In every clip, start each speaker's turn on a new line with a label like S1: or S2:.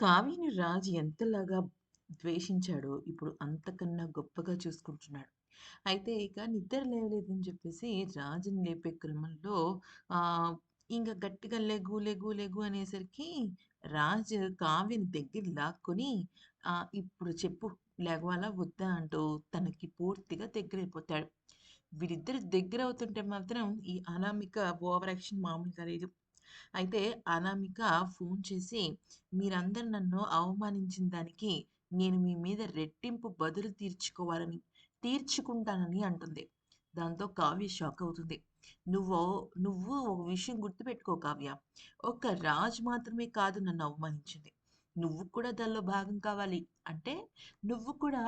S1: కావ్యని రాజు ఎంతలాగా ద్వేషించాడో, ఇప్పుడు అంతకన్నా గొప్పగా చూసుకుంటున్నాడు. అయితే ఇక నిద్ర లేవలేదని చెప్పేసి రాజుని లేపే క్రమంలో ఆహ్, ఇంక గట్టిగా లెగు, లెగు, లెగు అనేసరికి రాజు కావ్యని దగ్గరికి లాక్కొని "ఇప్పుడు చెప్పు లెగవాలా వద్దా?" అంటూ తనకి పూర్తిగా దగ్గరైపోతాడు. వీరిద్దరు దగ్గరవుతుంటే మాత్రం ఈ అనామిక ఓవర్ యాక్షన్ మామూలుగా లేదు. అయితే అనామిక ఫోన్ చేసి, "మీరందరూ నన్ను అవమానించిన దానికి నేను మీ మీద రెట్టింపు బదులు తీర్చుకుంటానని" అంటుంది. దాంతో కావ్య షాక్ అవుతుంది. "నువ్వు నువ్వు ఒక విషయం గుర్తుపెట్టుకో కావ్య. ఒక్క రాజు మాత్రమే కాదు నన్ను అవమానించింది. నువ్వు కూడా దానిలో భాగం కావాలి. అంటే నువ్వు కూడా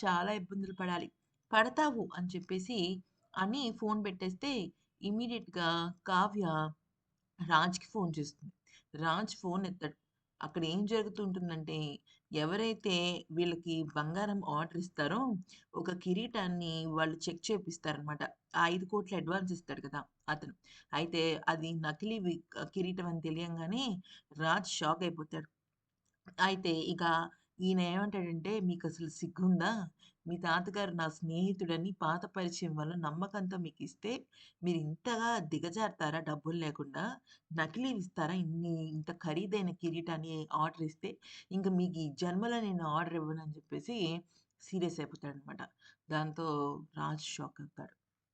S1: చాలా ఇబ్బందులు పడాలి. పడతావు" అని చెప్పేసి అని ఫోన్ పెట్టేస్తే ఇమ్మీడియేట్‌గా కావ్య రాజ్‌కి ఫోన్ చేస్తుంది. రాజ్ ఫోన్ ఎత్తడు. అక్కడ ఏం జరుగుతుంటుందంటే, ఎవరైతే వీళ్ళకి బంగారం ఆర్డర్ ఇస్తారో, ఒక కిరీటాన్ని వాళ్ళు చెక్ చేపిస్తారనమాట. ఆ 5,00,00,000 అడ్వాన్స్ ఇస్తాడు కదా! అతను. అయితే అది నకిలీ కిరీటం అని తెలియంగానే రాజ్ షాక్ అయిపోతాడు. అయితే ఇక ఈయన ఏమంటాడంటే, "మీకసలు సిగ్గుందా? మీ తాతగారు నా స్నేహితుడని పాత పరిచయం వల్ల నమ్మకంతో మీకిస్తే, మీరింతగా దిగజారుతారా డబ్బులు లేకుండా? నకిలీవిస్తారా? ఇంత ఖరీదైన కిరీటాన్ని ఆర్డర్ ఇస్తే, ఇంక మీకు ఈ జన్మలో నేను ఆర్డర్ ఇవ్వనని" చెప్పేసి సీరియస్ అయిపోతాడనమాట. దాంతో రాజు షాక్ అవుతాడు.